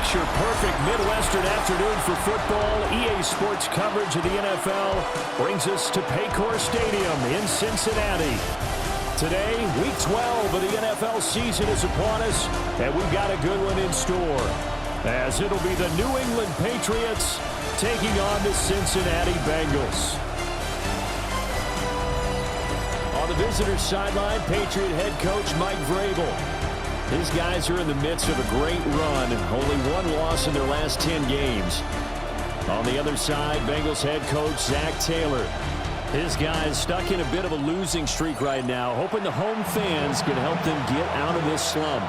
picture-perfect Midwestern afternoon for football. EA Sports coverage of the NFL brings us to Paycor Stadium in Cincinnati. Today, Week 12 of the NFL season is upon us, and we've got a good one in store, as it'll be the New England Patriots taking on the Cincinnati Bengals. On the visitors' sideline, Patriot head coach Mike Vrabel. His guys are in the midst of a great run, only one loss in their last 10 games. On the other side, Bengals head coach Zach Taylor. His guys stuck in a bit of a losing streak right now, hoping the home fans can help them get out of this slump.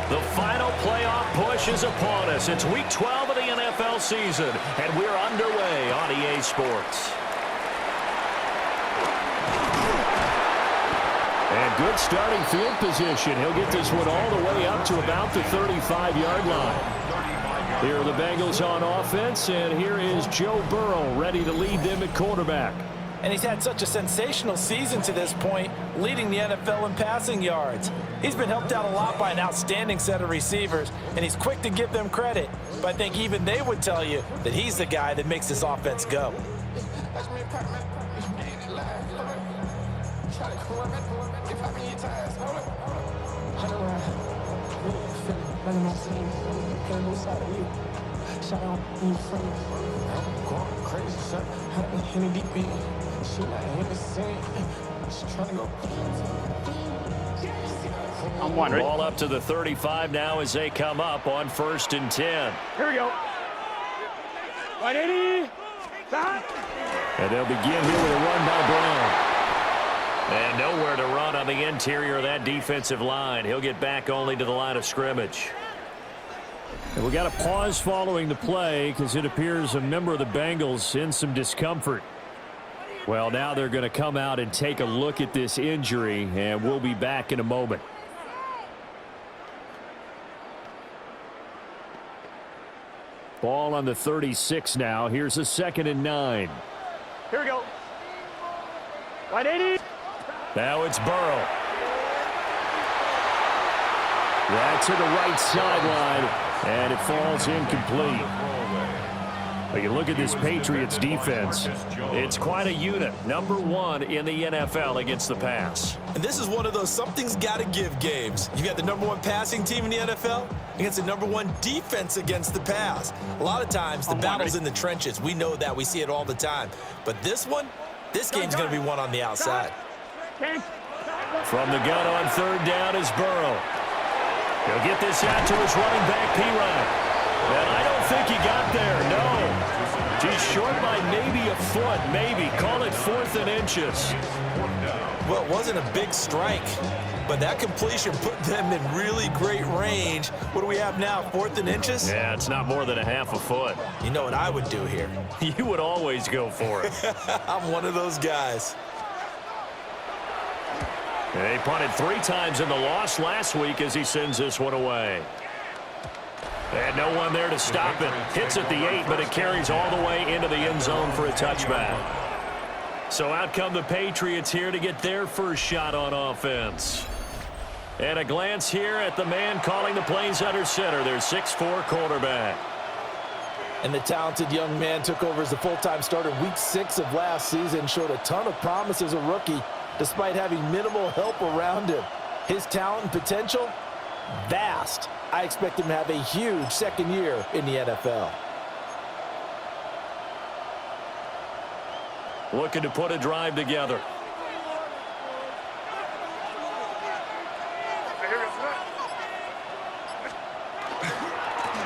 The final playoff push is upon us. It's Week 12 of the NFL season, and we're underway on EA Sports. And good starting field position. He'll get this one all the way up to about the 35-yard line. Here are the Bengals on offense, and here is Joe Burrow ready to lead them at quarterback. And he's had such a sensational season to this point, leading the NFL in passing yards. He's been helped out a lot by an outstanding set of receivers, and he's quick to give them credit. But I think even they would tell you that he's the guy that makes this offense go. I'm wondering. Ball up to the 35 now as they come up on 1st and 10. Here we go. 180. And they'll begin here with a run by Brown. And nowhere to run on the interior of that defensive line. He'll get back only to the line of scrimmage. And we got a pause following the play because it appears a member of the Bengals in some discomfort. Well, now they're going to come out and take a look at this injury, and we'll be back in a moment. Ball on the 36 now. Here's a 2nd and 9. Here we go. 180. Now it's Burrow. Right to the right sideline, and it falls incomplete. But you look at this Patriots defense, it's quite a unit. Number 1 in the NFL against the pass. And this is one of those something's got to give games. You got the number 1 passing team in the NFL against the number 1 defense against the pass. A lot of times, the battle's in the trenches. We know that. We see it all the time. But this game's going to be won on the outside. From the gun on 3rd down is Burrow. He'll get this out to his running back, P-Ryan. And I don't think he got there, no. He's short by maybe a foot, maybe. Call it 4th and inches. Well, it wasn't a big strike, but that completion put them in really great range. What do we have now, 4th and inches? Yeah, it's not more than a half a foot. You know what I would do here? You would always go for it. I'm one of those guys. They punted 3 times in the loss last week as he sends this one away. And no one there to stop it. Hits at the 8, but it carries all the way into the end zone for a touchback. So out come the Patriots here to get their first shot on offense. And a glance here at the man calling the plays under center, their 6'4" quarterback. And the talented young man took over as the full-time starter Week 6 of last season, showed a ton of promise as a rookie, despite having minimal help around him. His talent and potential, vast. I expect him to have a huge second year in the NFL. Looking to put a drive together.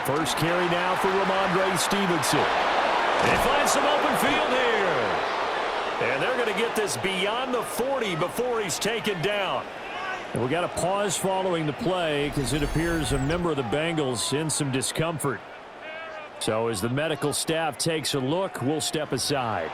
First carry now for Ramondre Stevenson. They find some open field here. And they're going to get this beyond the 40 before he's taken down. And we got a pause following the play because it appears a member of the Bengals in some discomfort. So as the medical staff takes a look, we'll step aside.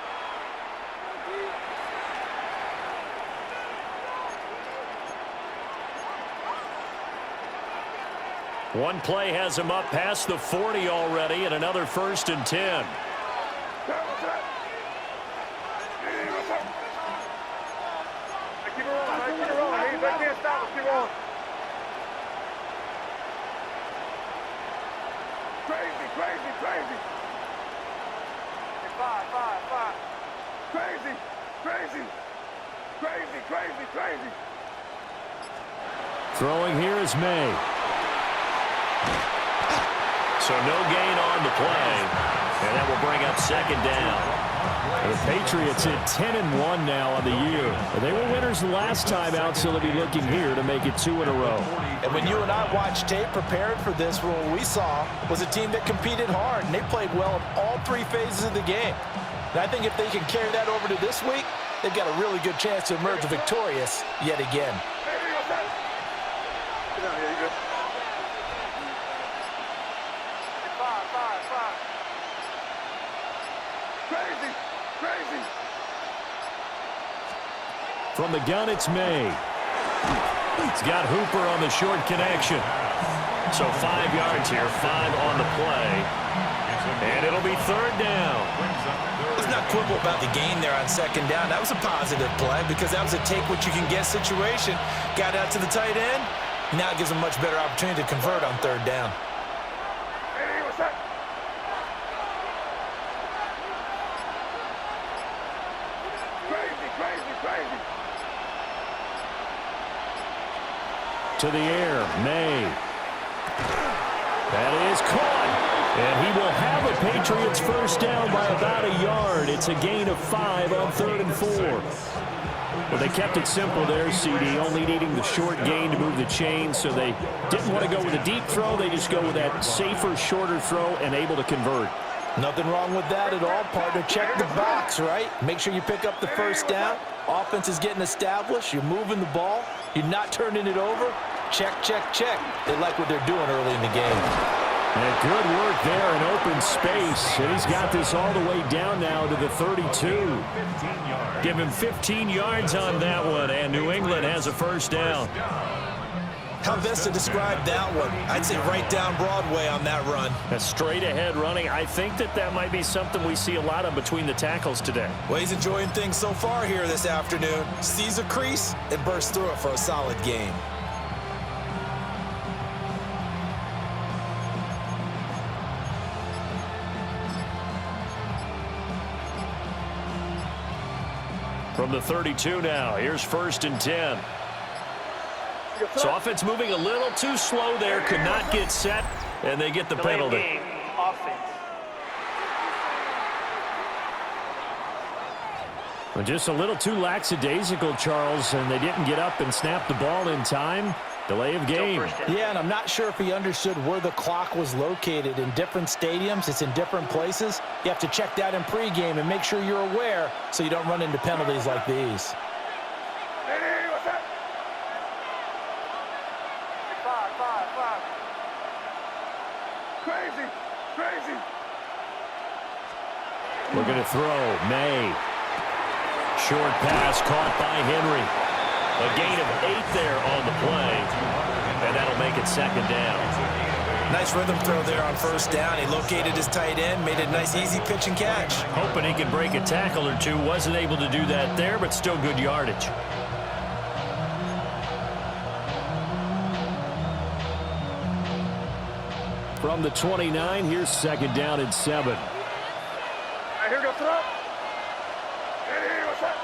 One play has him up past the 40 already, and another 1st and 10. crazy, crazy. Five. Crazy, crazy, crazy, crazy, crazy. Throwing here is May. So no gain on the play, and that will bring up second down. The Patriots at 10-1 now on the year. They were winners the last time out, so they'll be looking here to make it 2 in a row. And when you and I watched tape prepared for this, what we saw was a team that competed hard, and they played well in all 3 phases of the game. And I think if they can carry that over to this week, they've got a really good chance to emerge victorious yet again. Crazy, crazy. From the gun, it's May. He's got Hooper on the short connection. So 5 yards here, 5 on the play. And it'll be third down. Let's not quibble about the gain there on second down. That was a positive play because that was a take-what-you-can-get situation. Got out to the tight end. Now it gives them a much better opportunity to convert on third down. Hey, what's that? Crazy, crazy, crazy. To the air, May. That is caught. And he will have a Patriots first down by about a yard. It's a gain of 5 on 3rd and 4. Well, they kept it simple there, CD, only needing the short gain to move the chain, so they didn't want to go with a deep throw. They just go with that safer, shorter throw and able to convert. Nothing wrong with that at all, partner. Check the box, right? Make sure you pick up the first down. Offense is getting established. You're moving the ball. You're not turning it over. Check, check, check. They like what they're doing early in the game. And good work there in open space. And he's got this all the way down now to the 32. Give him 15 yards on that one, and New England has a first down. How best to describe that one? I'd say right down Broadway on that run. A straight-ahead running. I think that might be something we see a lot of between the tackles today. Well, he's enjoying things so far here this afternoon. Sees a crease and bursts through it for a solid game. From the 32 now, here's 1st and 10. So offense moving a little too slow there, could not get set, and they get the penalty. Well, just a little too lackadaisical, Charles, and they didn't get up and snap the ball in time. Delay of game. Yeah, and I'm not sure if he understood where the clock was located. In different stadiums, it's in different places. You have to check that in pregame and make sure you're aware so you don't run into penalties like these. Hey, what's that? Five. Crazy, crazy. We're going to throw. May. Short pass caught by Henry. A gain of 8 there on the play, and that'll make it second down. Nice rhythm throw there on first down. He located his tight end, made a nice easy pitch and catch. Hoping he could break a tackle or two. Wasn't able to do that there, but still good yardage. From the 29, here's 2nd down and 7. Right, here we go, throw. Hey, what's that?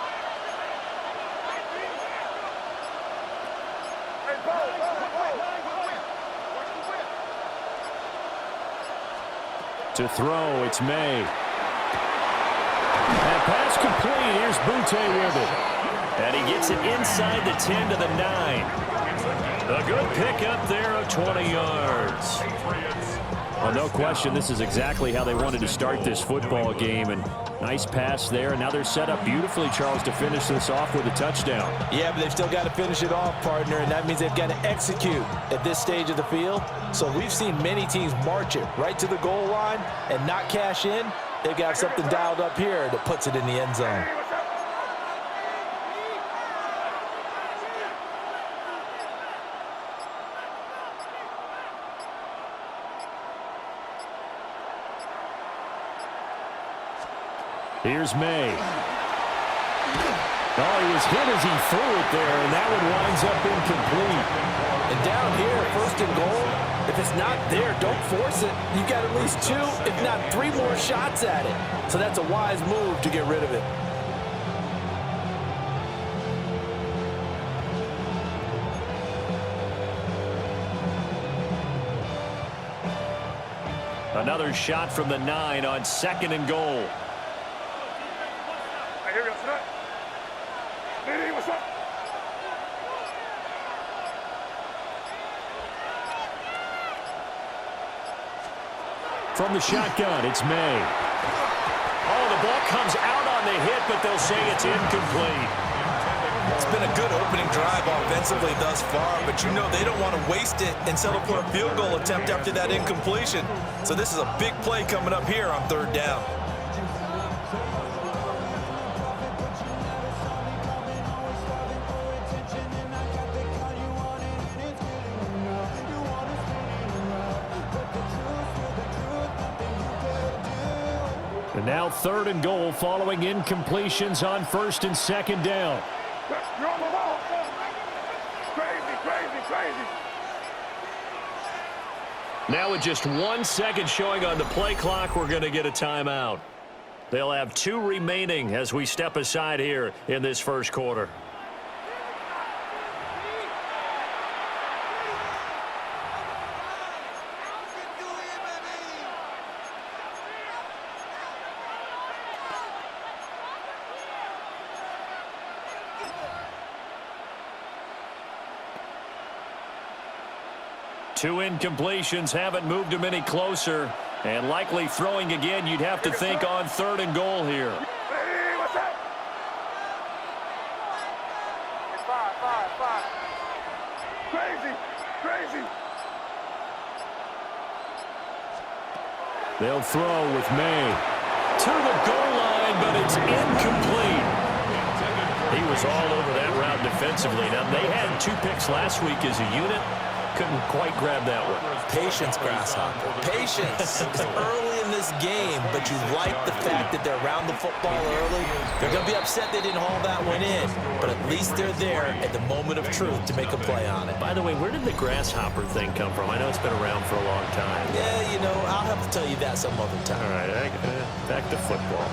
Hey, ball. To throw, it's May. And pass complete. Here's Butte with it. And he gets it inside the 10 to the 9. A good pickup there of 20 yards. Well, no question, this is exactly how they wanted to start this football game. And nice pass there. And now they're set up beautifully, Charles, to finish this off with a touchdown. Yeah, but they've still got to finish it off, partner, and that means they've got to execute at this stage of the field. So we've seen many teams march it right to the goal line and not cash in. They've got something dialed up here that puts it in the end zone. Here's May. Oh, he was hit as he threw it there, and that one winds up incomplete. And down here, 1st and goal, If it's not there, don't force it. You've got at least 2, if not 3 more shots at it. So that's a wise move to get rid of it. Another shot from the 9 on 2nd and goal. From the shotgun, it's May. Oh, the ball comes out on the hit, but they'll say it's incomplete. It's been a good opening drive offensively thus far, but you know they don't want to waste it and settle for a field goal attempt after that incompletion. So this is a big play coming up here on 3rd down. And now 3rd and goal following incompletions on 1st and 2nd down. You're on the ball. Crazy, crazy, crazy. Now with just 1 second showing on the play clock, we're going to get a timeout. They'll have 2 remaining as we step aside here in this first quarter. Two incompletions haven't moved him any closer, and likely throwing again, you'd have to think on 3rd and goal here. Hey, what's up? Five. Crazy, crazy. They'll throw with May. To the goal line, but it's incomplete. He was all over that route defensively. Now, they had 2 picks last week as a unit. Couldn't quite grab that one. Patience, Grasshopper. Patience. It's early in this game, but you like the fact that they're around the football early. They're going to be upset they didn't haul that one in, but at least they're there at the moment of truth to make a play on it. By the way, where did the grasshopper thing come from? I know it's been around for a long time. Yeah, you know, I'll have to tell you that some other time. All right, back to football.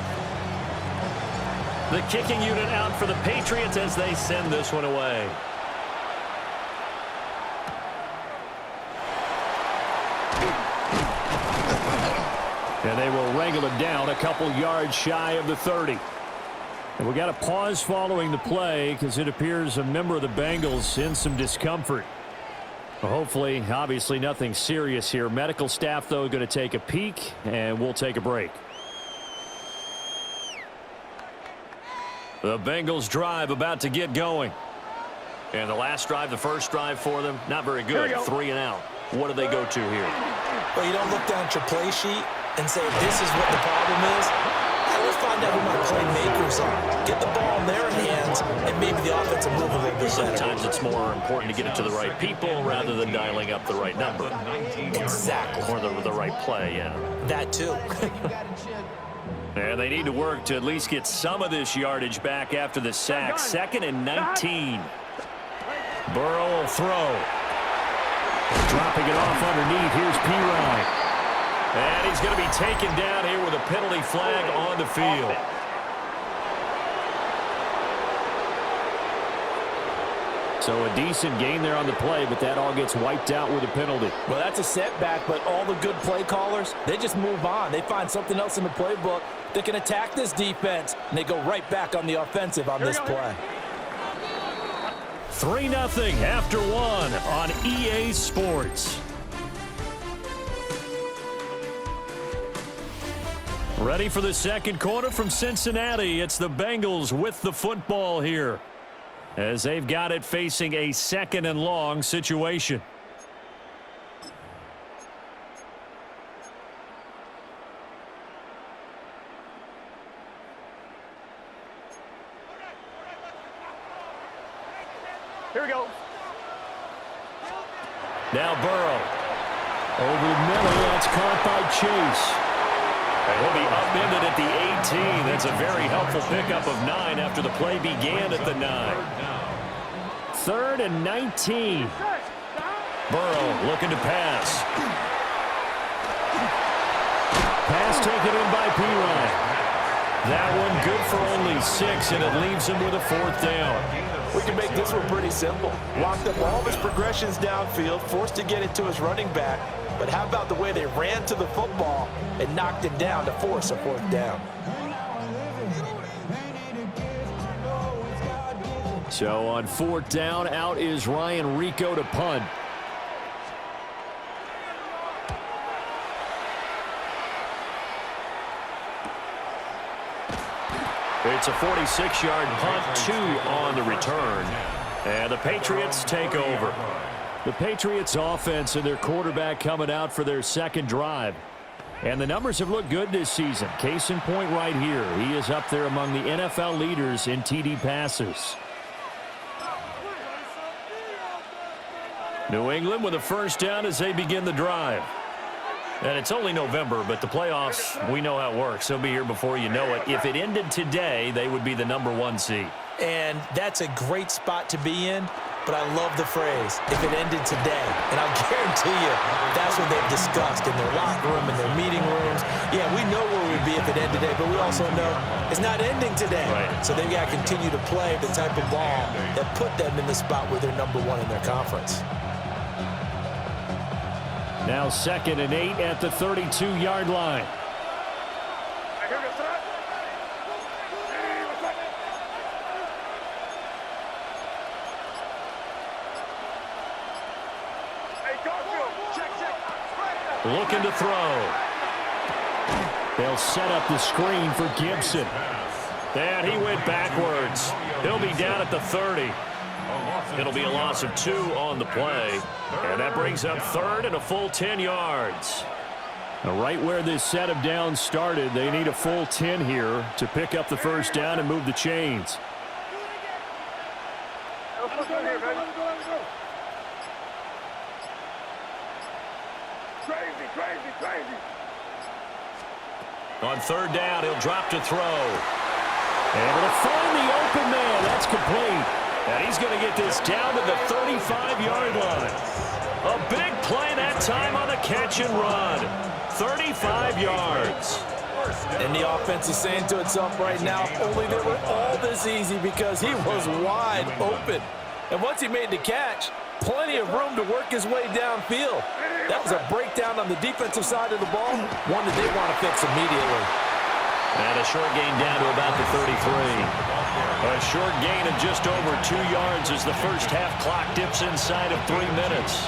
The kicking unit out for the Patriots as they send this one away. And they will wrangle it down a couple yards shy of the 30. And we got a pause following the play because it appears a member of the Bengals in some discomfort. Well, hopefully, obviously nothing serious here. Medical staff, though, going to take a peek, and we'll take a break. The Bengals drive about to get going. And the last drive, the first drive for them, not very good. 3 and out. What do they go to here? Well, you don't look down at your play sheet and say, this is what the problem is. Hey, let's find out who my playmakers are. Get the ball in their hands, and maybe the offense will move a little bit better. Sometimes it's more important to get it to the right people rather than dialing up the right number. Exactly. Or the right play, yeah. That too. And they need to work to at least get some of this yardage back after the sack. 2nd and 19. Burrow will throw. Dropping it off underneath. Here's P. And he's going to be taken down here with a penalty flag on the field. So a decent gain there on the play, but that all gets wiped out with a penalty. Well, that's a setback, but all the good play callers, they just move on. They find something else in the playbook that can attack this defense, and they go right back on the offensive on this play. 3-0 after 1 on EA Sports. Ready for the second quarter from Cincinnati. It's the Bengals with the football here, as they've got it facing a 2nd and long situation. Here we go. Now Burrow. Over the middle. That's caught by Chase. And he'll be upended at the 18. That's a very helpful pickup of 9 after the play began at the 9. 3rd and 19. Burrow looking to pass. Pass taken in by P-Ryan. That one good for only 6, and it leaves him with a 4th down. We can make this one pretty simple. Locked up all of his progressions downfield, forced to get it to his running back. But how about the way they ran to the football and knocked it down to force a 4th down? So on 4th down, out is Ryan Rico to punt. It's a 46-yard punt, 2 on the return. And the Patriots take over. The Patriots offense and their quarterback coming out for their 2nd drive. And the numbers have looked good this season. Case in point right here. He is up there among the NFL leaders in TD passes. New England with a 1st down as they begin the drive. And it's only November, but the playoffs, we know how it works. They'll be here before you know it. If it ended today, they would be the #1 seed. And that's a great spot to be in, but I love the phrase, if it ended today. And I'll guarantee you, that's what they've discussed in their locker room, in their meeting rooms. Yeah, we know where we'd be if it ended today, but we also know it's not ending today. Right. So they've got to continue to play the type of ball that put them in the spot where they're #1 in their conference. Now 2nd and 8 at the 32-yard line. Looking to throw. They'll set up the screen for Gibson. And he went backwards. He'll be down at the 30. It'll be a loss of 2 on the play. And that brings up 3rd and a full 10 yards. Now right where this set of downs started, they need a full 10 here to pick up the 1st down and move the chains. Crazy. On 3rd down, he'll drop to throw. Able to find the open man. That's complete. And he's going to get this down to the 35-yard line. A big play that time on the catch and run. 35 yards. And the offense is saying to itself right now, only they were all this easy because he was wide open. And once he made the catch, plenty of room to work his way downfield. That was a breakdown on the defensive side of the ball, one that they want to fix immediately. And a short gain down to about the 33. A short gain of just over 2 yards as the first half clock dips inside of 3 minutes.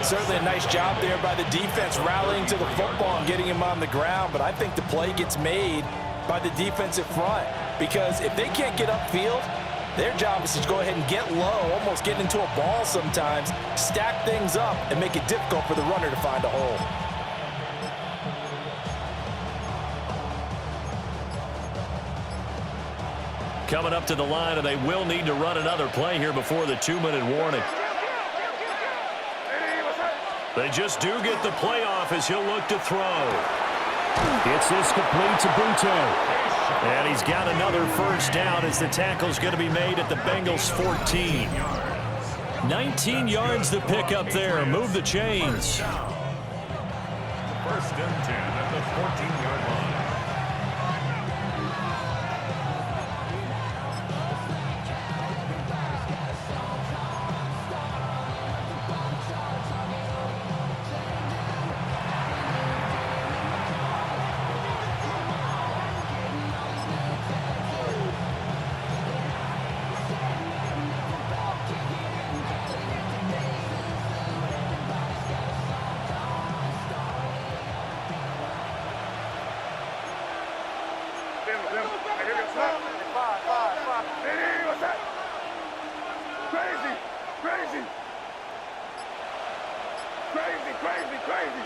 Certainly a nice job there by the defense rallying to the football and getting him on the ground, but I think the play gets made by the defensive front because if they can't get upfield, their job is to go ahead and get low, almost get into a ball sometimes, stack things up, and make it difficult for the runner to find a hole. Coming up to the line, and they will need to run another play here before the 2-minute warning. They just do get the play off as he'll look to throw. Gets this complete to Butte. And he's got another 1st down as the tackle's going to be made at the Bengals 14. 19 yards to pick up there. Move the chains. 1st and 10 at the 14-yard line. Crazy.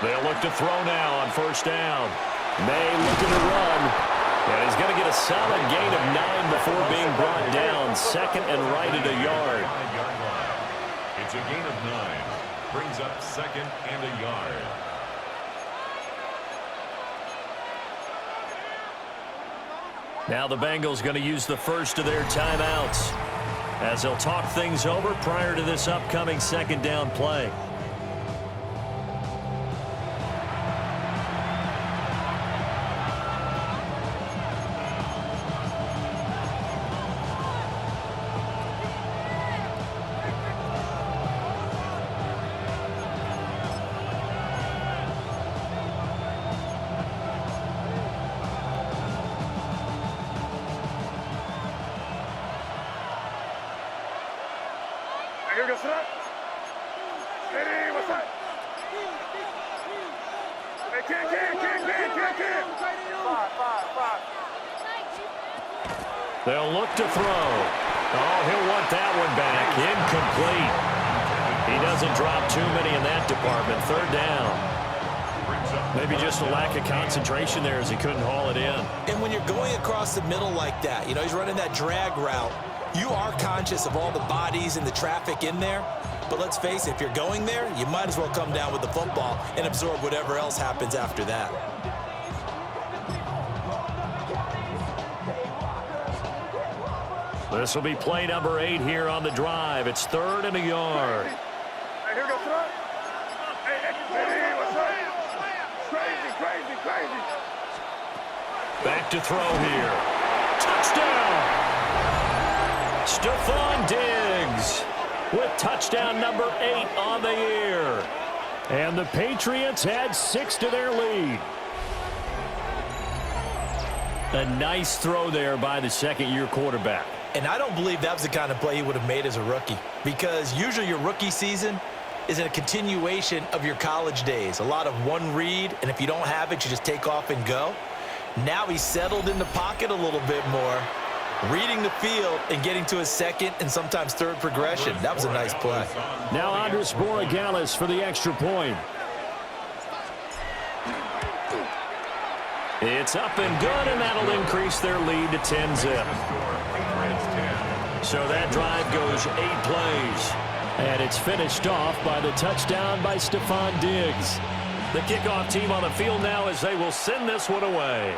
They'll look to throw now on 1st down. May looking to run. And he's going to get a solid gain of 9 before being brought down. 2nd and right at a yard. It's a gain of 9. Brings up 2nd and a yard. Now the Bengals going to use the first of their timeouts. as they'll talk things over prior to this upcoming second down play. Here goes that. Hey, what's that? Hey, kid. Five. They'll look to throw. Oh, he'll want that one back. Incomplete. He doesn't drop too many in that department. Third down. Maybe just a lack of concentration there as he couldn't haul it in. And when you're going across the middle like that, you know, he's running that drag route, you are conscious of all the bodies and the traffic in there. But let's face it, if you're going there, you might as well come down with the football and absorb whatever else happens after that. This will be play number 8 here on the drive. It's 3rd and a yard. Hey, here goes that. Hey, what's that? Crazy. Back to throw here. Touchdown! Stephon Diggs with touchdown number 8 on the year. And the Patriots add 6 to their lead. A nice throw there by the second-year quarterback. And I don't believe that was the kind of play he would have made as a rookie, because usually your rookie season is a continuation of your college days. A lot of one read, and if you don't have it, you just take off and go. Now he's settled in the pocket a little bit more, reading the field and getting to his second and sometimes third progression. That was a nice play. Now Andres Borregales for the extra point. It's up and good, and that'll increase their lead to 10-zip. So that drive goes 8 plays. And it's finished off by the touchdown by Stephon Diggs. The kickoff team on the field now as they will send this one away.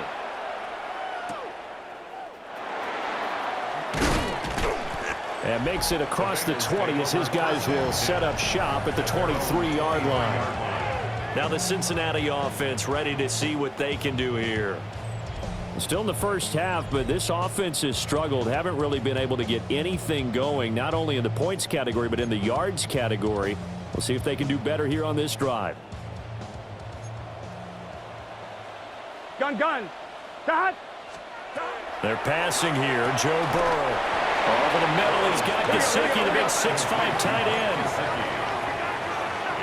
And makes it across the 20 as his guys will set up shop at the 23-yard line. Now the Cincinnati offense ready to see what they can do here. Still in the first half, but this offense has struggled. Haven't really been able to get anything going, not only in the points category, but in the yards category. We'll see if they can do better here on this drive. Gun. Dot. They're passing here. Joe Burrow. Over the middle, he's got Gesicki, the big 6'5" tight end.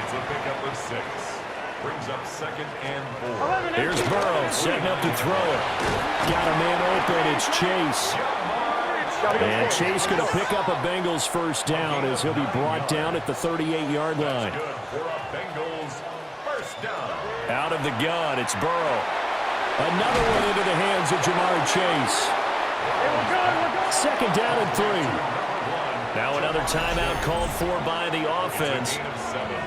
It's a pickup of 6. Brings up 2nd and 4. Here's Burrow setting up to throw it. Got a man open. It's Chase. And Chase going to pick up a Bengals first down as he'll be brought down at the 38-yard line. Good for a Bengals first down. Out of the gun, it's Burrow. Another one into the hands of Jamar Chase. 2nd down and 3. Now another timeout called for by the offense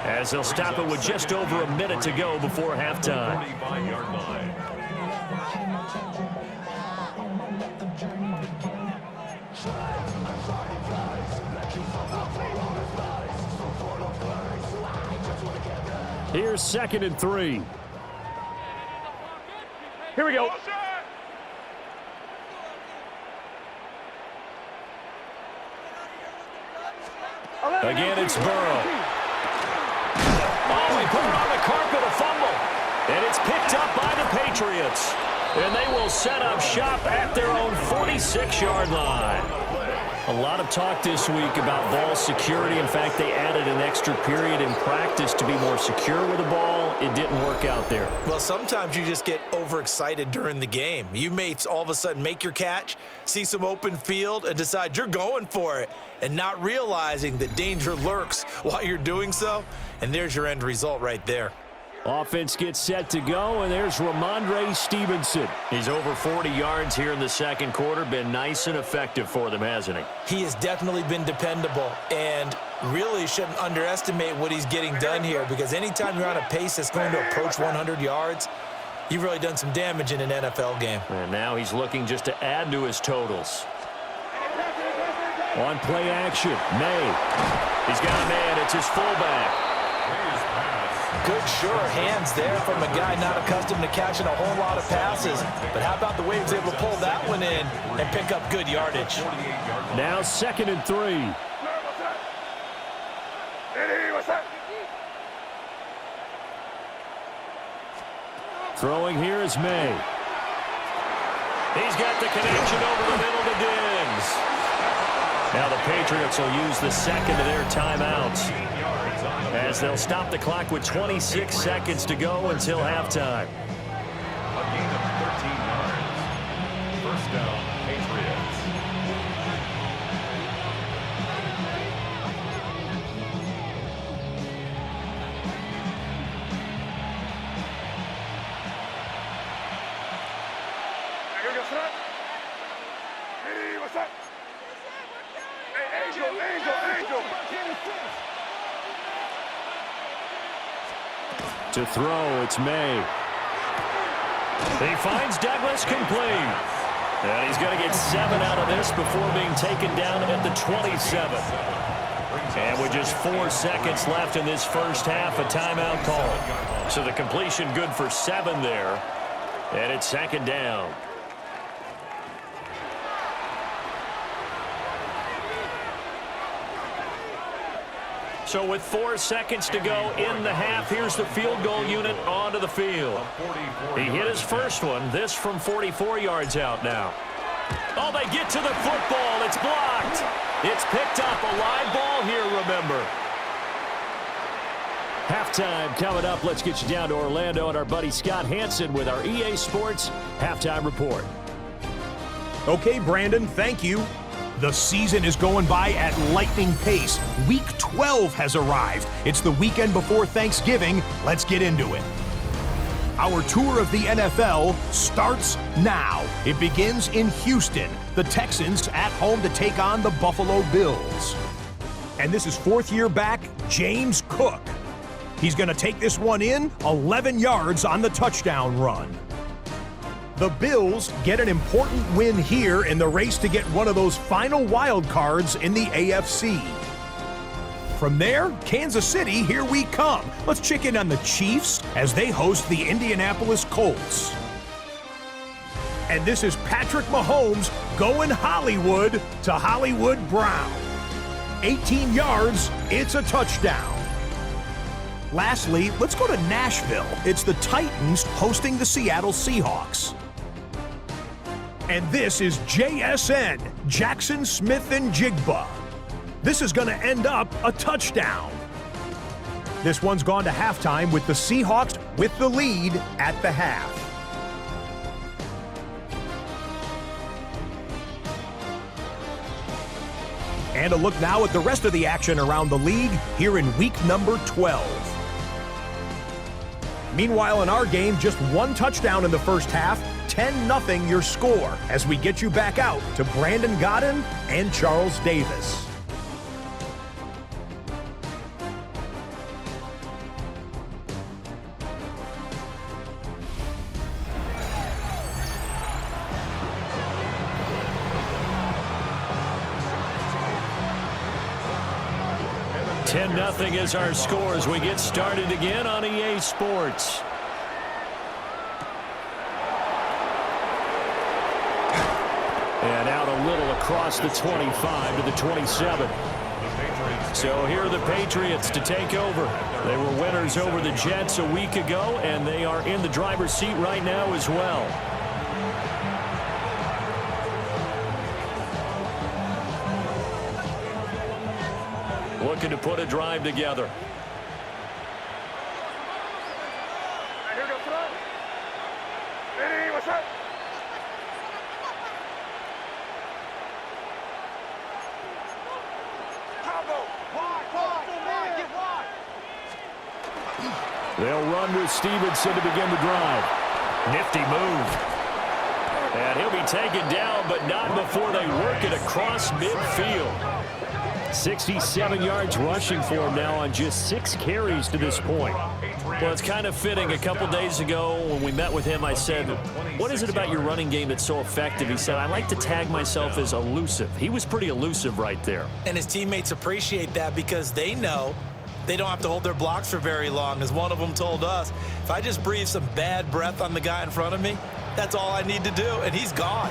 as they'll stop it with just over a minute to go before halftime. 45-yard line. Here's 2nd and 3. Here we go. Again, it's Burrow. Oh, he put it on the carpet, a fumble. And it's picked up by the Patriots. And they will set up shop at their own 46-yard line. A lot of talk this week about ball security. In fact, they added an extra period in practice to be more secure with the ball. It didn't work out there. Well, sometimes you just get overexcited during the game. You may all of a sudden make your catch, see some open field, and decide you're going for it, and not realizing that danger lurks while you're doing so. And there's your end result right there. Offense gets set to go, and there's Ramondre Stevenson. He's over 40 yards here in the second quarter. Been nice and effective for them, hasn't he? He has definitely been dependable, and really shouldn't underestimate what he's getting done here, because anytime you're on a pace that's going to approach 100 yards, you've really done some damage in an NFL game. And now he's looking just to add to his totals. On play action, May. He's got a man. It's his fullback. Good, sure hands there from a guy not accustomed to catching a whole lot of passes. But how about the way he was able to pull that one in and pick up good yardage? Now 2nd and 3. Throwing here is May. He's got the connection over the middle to Diggs. Now the Patriots will use the second of their timeouts as they'll stop the clock with 26 seconds to go until halftime. A gain of 13 yards. First down, Patriots. Hey, what's up? Hey, Angel. To throw, it's May. He finds Douglas complete. And he's going to get 7 out of this before being taken down at the 27. And with just 4 seconds left in this first half, a timeout call. So the completion good for 7 there. And it's 2nd down. So with 4 seconds to go in the half, here's the field goal unit onto the field. He hit his first one, this from 44 yards out now. Oh, they get to the football. It's blocked. It's picked up. A live ball here, remember. Halftime coming up. Let's get you down to Orlando and our buddy Scott Hansen with our EA Sports Halftime Report. Okay, Brandon, thank you. The season is going by at lightning pace. Week 12 has arrived. It's the weekend before Thanksgiving. Let's get into it. Our tour of the NFL starts now. It begins in Houston. The Texans at home to take on the Buffalo Bills. And this is 4th year back, James Cook. He's going to take this one in, 11 yards on the touchdown run. The Bills get an important win here in the race to get one of those final wild cards in the AFC. From there, Kansas City, here we come. Let's check in on the Chiefs as they host the Indianapolis Colts. And this is Patrick Mahomes going Hollywood to Hollywood Brown. 18 yards, it's a touchdown. Lastly, let's go to Nashville. It's the Titans hosting the Seattle Seahawks. And this is JSN, Jackson Smith and Jigba. This is going to end up a touchdown. This one's gone to halftime with the Seahawks with the lead at the half. And a look now at the rest of the action around the league here in week number 12. Meanwhile, in our game, just 1 touchdown in the first half, 10-0 your score, as we get you back out to Brandon Godden and Charles Davis. Nothing is our score as we get started again on EA Sports. And out a little across the 25 to the 27. So here are the Patriots to take over. They were winners over the Jets a week ago, and they are in the driver's seat right now as well. Looking to put a drive together. Here goes throw. Hey, what's up? Combo. Wide, get wide. They'll run with Stevenson to begin the drive. Nifty move. And he'll be taken down, but not before they work it across midfield. 67 yards rushing for him now on just 6 carries to this point. Well, it's kind of fitting. A couple days ago when we met with him, I said, what is it about your running game that's so effective? He said, I like to tag myself as elusive. He was pretty elusive right there. And his teammates appreciate that because they know they don't have to hold their blocks for very long. As one of them told us, if I just breathe some bad breath on the guy in front of me, that's all I need to do, and he's gone.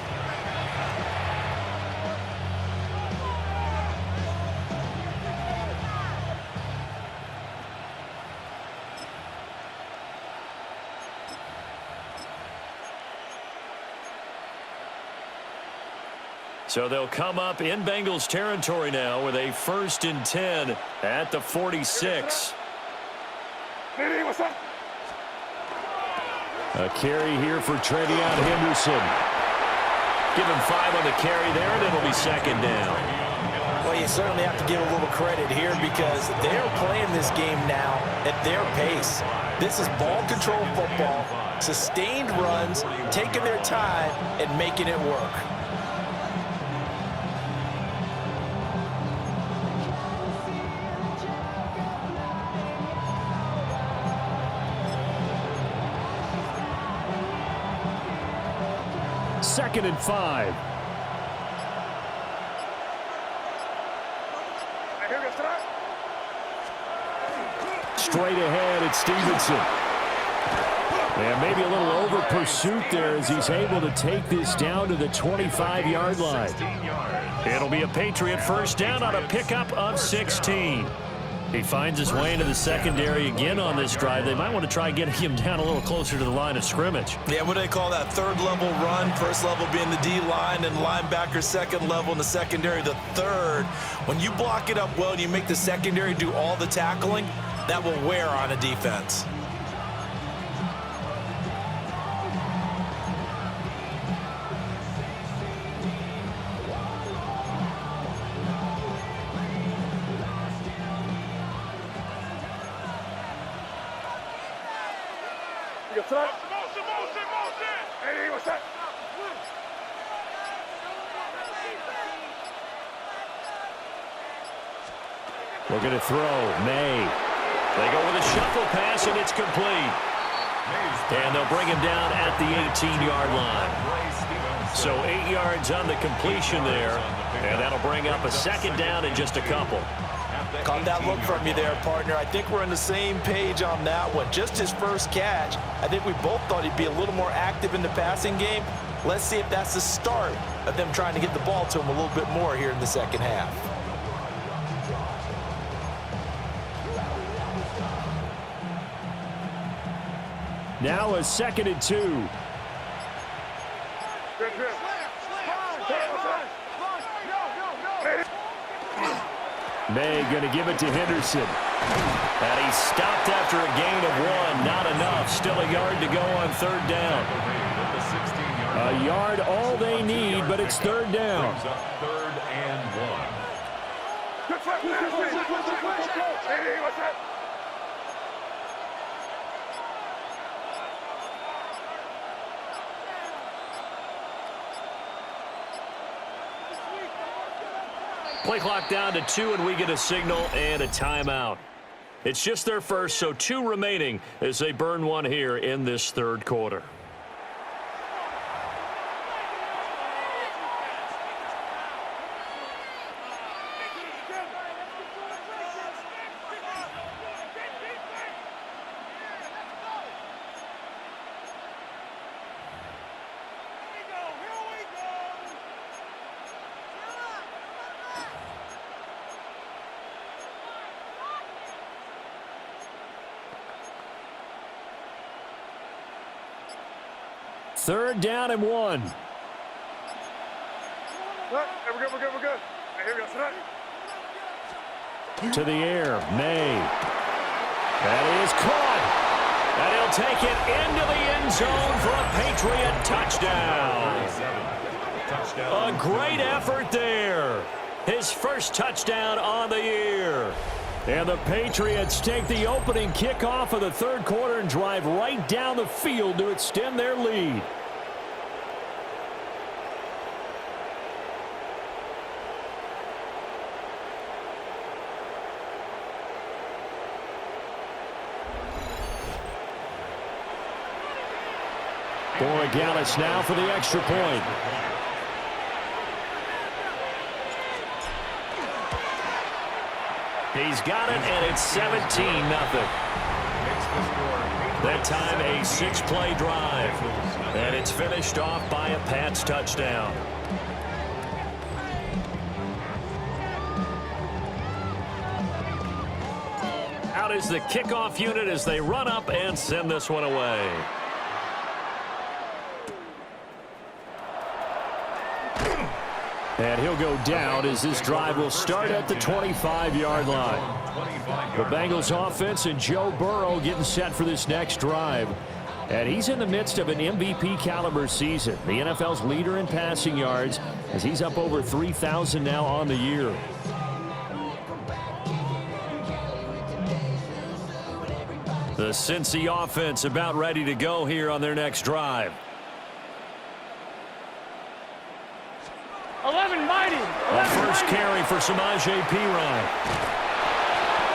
So they'll come up in Bengals territory now with a 1st and 10 at the 46. A carry here for Trevion Henderson. Give him 5 on the carry there, and it'll be 2nd down. Well, you certainly have to give a little credit here because they're playing this game now at their pace. This is ball control football, sustained runs, taking their time, and making it work. Second and 5. Straight ahead, it's Stevenson. And maybe a little over pursuit there as he's able to take this down to the 25-yard line. It'll be a Patriot 1st down on a pickup of 16. He finds his way into the secondary again on this drive. They might want to try getting him down a little closer to the line of scrimmage. Yeah, what do they call that? 3rd level run, 1st level being the D-line, and linebacker 2nd level in the secondary, the 3rd. When you block it up well and you make the secondary do all the tackling, that will wear on a defense. We're going to throw. May. They go with a shuffle pass, and it's complete. And they'll bring him down at the 18-yard line. So 8 yards on the completion there, and that'll bring up a 2nd down in just a couple. Caught that look from you there, partner. I think we're on the same page on that one. Just his first catch. I think we both thought he'd be a little more active in the passing game. Let's see if that's the start of them trying to get the ball to him a little bit more here in the 2nd half. Now a 2nd and 2. May going to give it to Henderson. And he's stopped after a gain of 1. Not enough. Still a yard to go on 3rd down. A yard all they need, but it's 3rd down. 3rd and 1. Play clock down to 2, and we get a signal and a timeout. It's just their first, so 2 remaining as they burn 1 here in this 3rd quarter. Third down and 1. We're good. Here we go. To the air, May. That is caught. And he'll take it into the end zone for a Patriot touchdown. A great effort there. His first touchdown on the year. And the Patriots take the opening kickoff of the 3rd quarter and drive right down the field to extend their lead. Borregales now for the extra point. He's got it, and it's 17-0. That time a 6-play drive. And it's finished off by a Pats touchdown. Out is the kickoff unit as they run up and send this one away. And he'll go down as this drive will start at the 25-yard line. The Bengals offense and Joe Burrow getting set for this next drive. And he's in the midst of an MVP caliber season. The NFL's leader in passing yards as he's up over 3,000 now on the year. The Cincy offense about ready to go here on their next drive. 11 mighty. A first carry for Samaje Perine.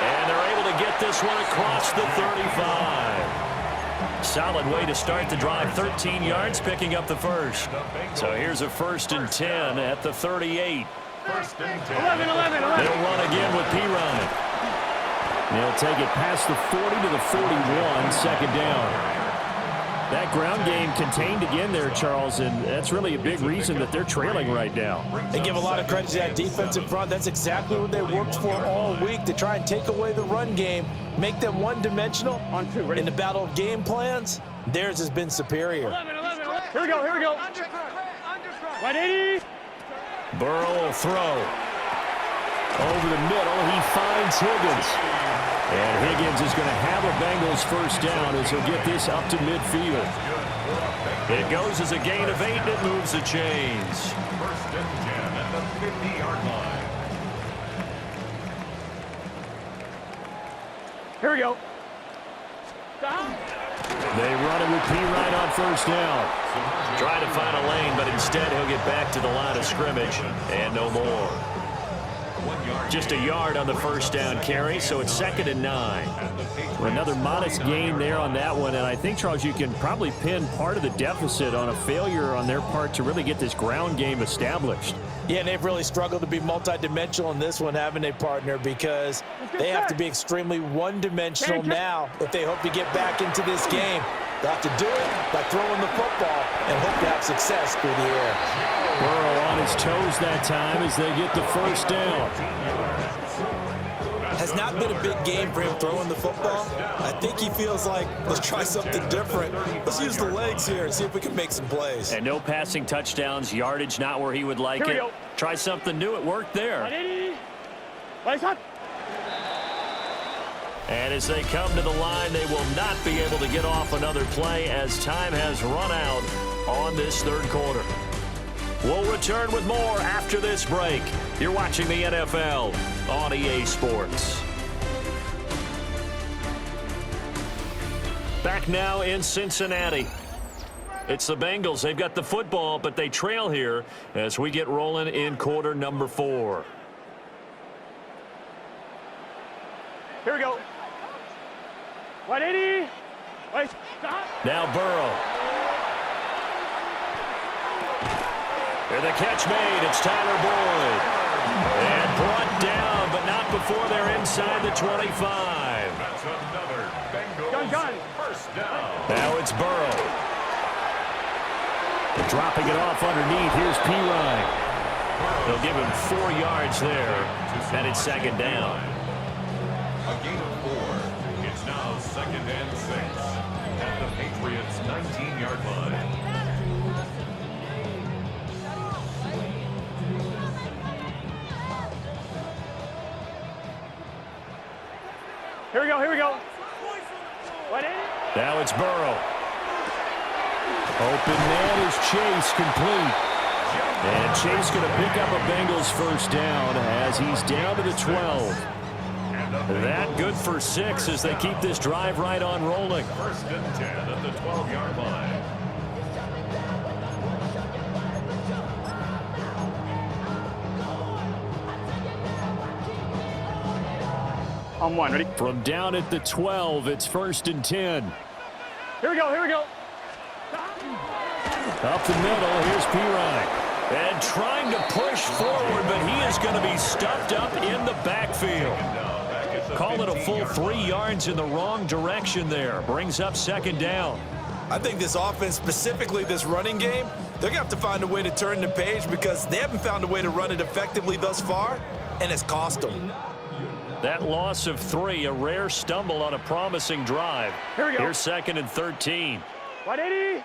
And they're able to get this one across the 35. Solid way to start the drive. 13 yards, picking up the first. So here's a 1st and 10 at the 38. 11, 11. They'll run again with Perine. They'll take it past the 40 to the 41, second down. That ground game contained again there, Charles, and that's really a big reason that they're trailing right now. They give a lot of credit to that defensive front. That's exactly what they worked for all week, to try and take away the run game, make them one-dimensional. In the battle of game plans, theirs has been superior. 11. Here we go. 180. Burrow will throw. Over the middle, he finds Higgins. And Higgins is going to have a Bengals first down as he'll get this up to midfield. It goes as a gain of 8, and it moves the chains. 1st and 10 at the 50-yard line. Here we go. They run it with Perine on first down. Trying to find a lane, but instead he'll get back to the line of scrimmage and no more. Just a yard on the first down carry, so it's 2nd and 9. Another modest gain there on that one, and I think, Charles, you can probably pin part of the deficit on a failure on their part to really get this ground game established. Yeah, and they've really struggled to be multidimensional in this one, haven't they, partner? Because they have to be extremely one-dimensional now if they hope to get back into this game. They'll have to do it by throwing the football and hope to have success through the air. Burrow on his toes that time as they get the first down. Has not been a big game for him throwing the football. I think he feels like, let's try something different. Let's use the legs here and see if we can make some plays. And no passing touchdowns, yardage not where he would like it. Try something new. It worked there. 180. And as they come to the line, they will not be able to get off another play as time has run out on this third quarter. We'll return with more after this break. You're watching the NFL on EA Sports. Back now in Cincinnati. It's the Bengals. They've got the football, but they trail here as we get rolling in quarter number 4. Here we go. 180. Wait, stop. Now Burrow. And the catch made. It's Tyler Boyd. And brought down, but not before they're inside the 25. That's another Bengals Gun. first down. Now it's Burrow. Dropping it off underneath. Here's Perine. They'll give him 4 yards there. And it's 2nd down. A gain of 4. It's now 2nd and 6 at the Patriots' 19-yard line. Here we go. 180. Now it's Burrow. Open man is Chase, complete. And Chase going to pick up a Bengals first down as he's down to the 12. That good for 6 as they keep this drive right on rolling. 1st and 10 at the 12-yard line. On 1, ready? From down at the 12, it's 1st and 10. Here we go. Up the middle, here's Pirine. And trying to push forward, but he is going to be stuffed up in the backfield. Call it a full 3 yards in the wrong direction there. Brings up second down. I think this offense, specifically this running game, they're going to have to find a way to turn the page because they haven't found a way to run it effectively thus far, and it's cost them. That loss of 3, a rare stumble on a promising drive. Here we go. Here's second and 13. 180.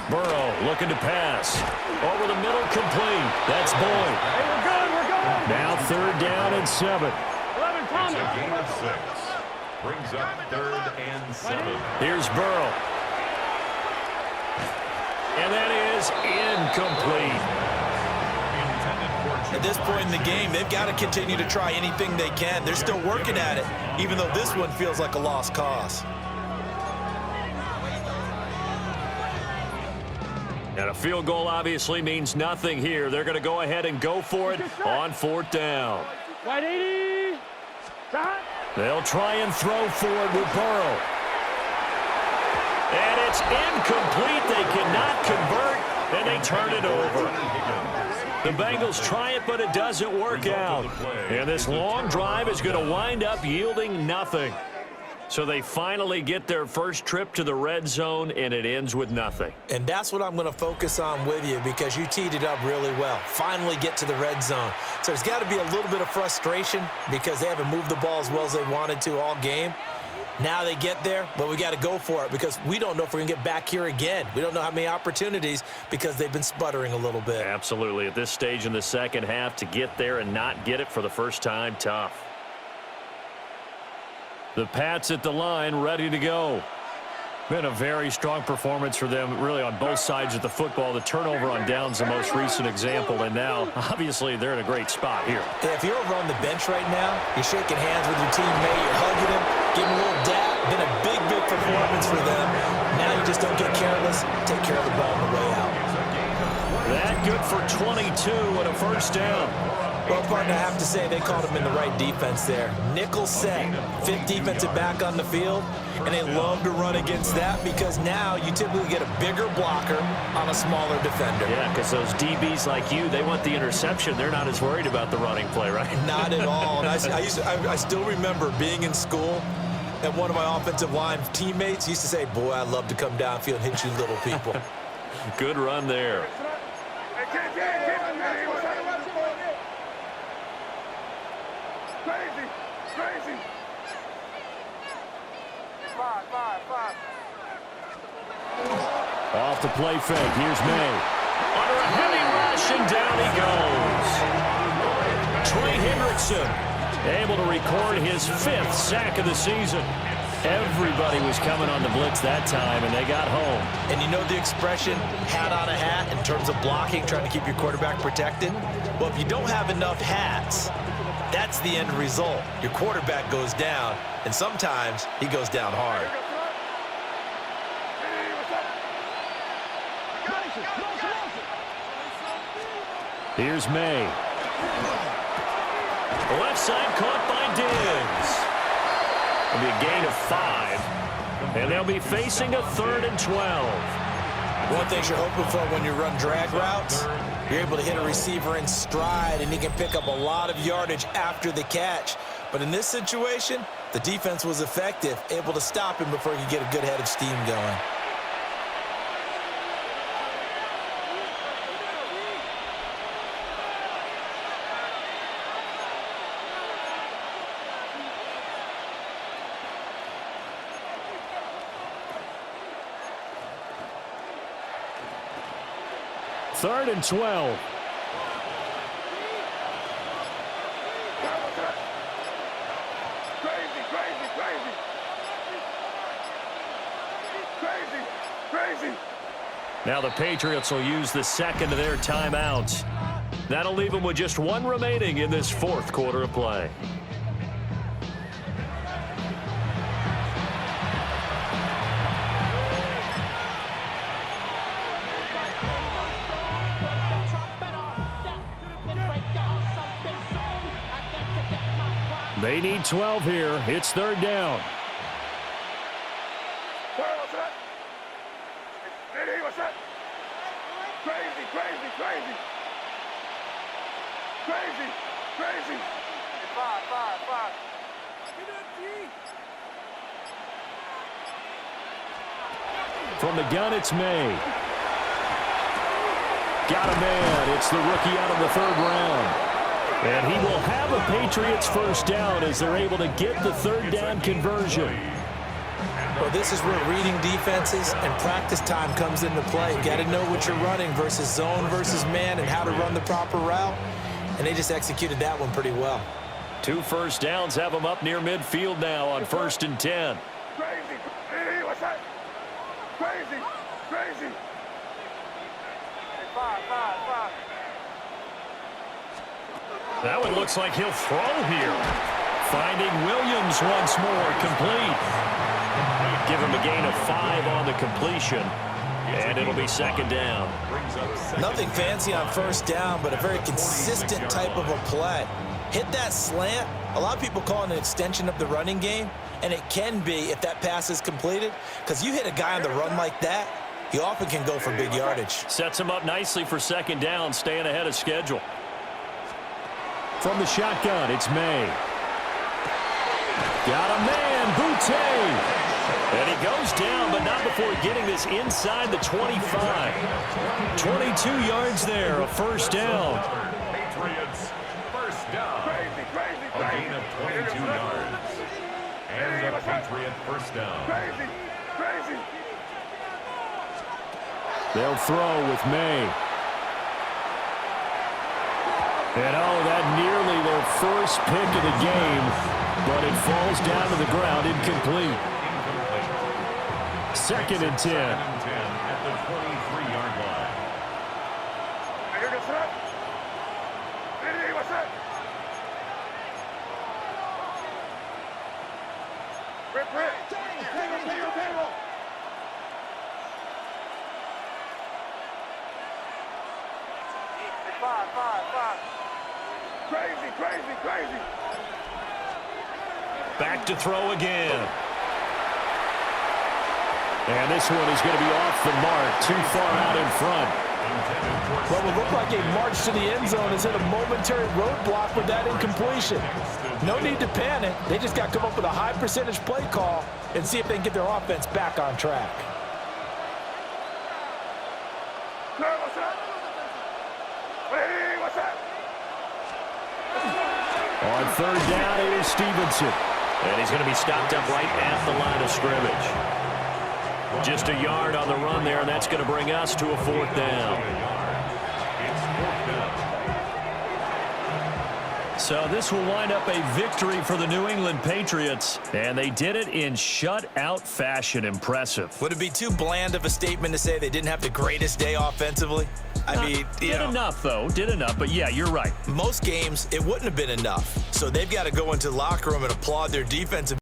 Burrow looking to pass. Over the middle, complete. That's Boyd. Hey, we're good. We're good. Now third down and 7. 11, It's Thomas. a gain of 6. Brings up 3rd and 7. Here's Burrow. And that is incomplete. At this point in the game, they've got to continue to try anything they can. They're still working at it, even though this one feels like a lost cause. And a field goal obviously means nothing here. They're going to go ahead and go for it on 4th down. 180. Shot. They'll try and throw forward with Burrow. And it's incomplete. They cannot convert, and they turn it over. The Bengals try it, but it doesn't work out. And this long drive is going to wind up yielding nothing. So they finally get their first trip to the red zone, and it ends with nothing. And that's what I'm going to focus on with you because you teed it up really well. Finally get to the red zone. So there's got to be a little bit of frustration because they haven't moved the ball as well as they wanted to all game. Now they get there, but we got to go for it because we don't know if we're going to get back here again. We don't know how many opportunities because they've been sputtering a little bit. Absolutely. At this stage in the second half, to get there and not get it for the first time, tough. The Pats at the line, ready to go. Been a very strong performance for them, really, on both sides of the football. The turnover on downs, the most recent example, and now, obviously, they're in a great spot here. If you're over on the bench right now, you're shaking hands with your teammate, you're hugging him, giving him a little dap. Been a big, big performance for them. Now you just don't get careless. Take care of the ball on the way out. That good for 22 and a first down. Well, partner, I have to say they called him in the right defense there. Nickel set, 5th defensive back on the field, and they love to run against that because now you typically get a bigger blocker on a smaller defender. Yeah, because those DBs like you, they want the interception. They're not as worried about the running play, right? Not at all. And I still remember being in school, and one of my offensive line teammates used to say, boy, I'd love to come downfield and hit you little people. Good run there. Crazy. 5. Off the play fake. Here's May. Under a heavy rush, and down he goes. Trey Hendrickson able to record his 5th sack of the season. Everybody was coming on the blitz that time, and they got home. And you know the expression, hat on a hat, in terms of blocking, trying to keep your quarterback protected? Well, if you don't have enough hats, that's the end result. Your quarterback goes down, and sometimes he goes down hard. Here's May. Left side caught by Diggs. It'll be a gain of 5, and they'll be facing a 3rd and 12. One thing you're hoping for when you run drag routes, you're able to hit a receiver in stride, and he can pick up a lot of yardage after the catch. But in this situation, the defense was effective, able to stop him before he could get a good head of steam going. Third and 12. Crazy. Now the Patriots will use the second of their timeouts. That'll leave them with just 1 remaining in this 4th quarter of play. They need 12 here. It's 3rd down. Crazy. Crazy. Crazy. Five. From the gun, it's May. Got a man. It's the rookie out of the third round. And he will have a Patriots first down as they're able to get the third down conversion. Well, this is where reading defenses and practice time comes into play. You got to know what you're running versus zone versus man and how to run the proper route. And they just executed that one pretty well. 2 first downs have them up near midfield now on 1st and 10. Crazy. Hey, what's that? Crazy. Crazy. Five. That one looks like he'll throw here. Finding Williams once more, complete. Give him a gain of 5 on the completion, and it'll be 2nd down. Nothing fancy on first down, but a very consistent type of a play. Hit that slant. A lot of people call it an extension of the running game, and it can be if that pass is completed, because you hit a guy on the run like that, he often can go for big yardage. Sets him up nicely for 2nd down, staying ahead of schedule. From the shotgun, it's May. Got a man, Boutte. And he goes down, but not before getting this inside the 25. 22 yards there, a first down. Patriots first down. A gain of 22 yards. And a Patriot first down. Crazy. They'll throw with May. And that nearly their first pick of the game, but it falls down to the ground, incomplete. 2nd and 10. At the 23-yard line. I hear the threat. Hey, what's that? Rip. Payroll. Five. Crazy. Back to throw again. And this one is going to be off the mark, too far out in front. What would look like a march to the end zone is hit a momentary roadblock with that incompletion. No need to panic. They just got to come up with a high percentage play call and see if they can get their offense back on track. What's that? Hey, what's that? On 3rd down, it is Stevenson. And he's going to be stopped up right at the line of scrimmage. Just a yard on the run there, and that's going to bring us to a 4th down. So this will wind up a victory for the New England Patriots, and they did it in shutout fashion. Impressive. Would it be too bland of a statement to say they didn't have the greatest day offensively? I mean, did enough, though. Did enough, but yeah, you're right. Most games, it wouldn't have been enough. So they've got to go into the locker room and applaud their defensive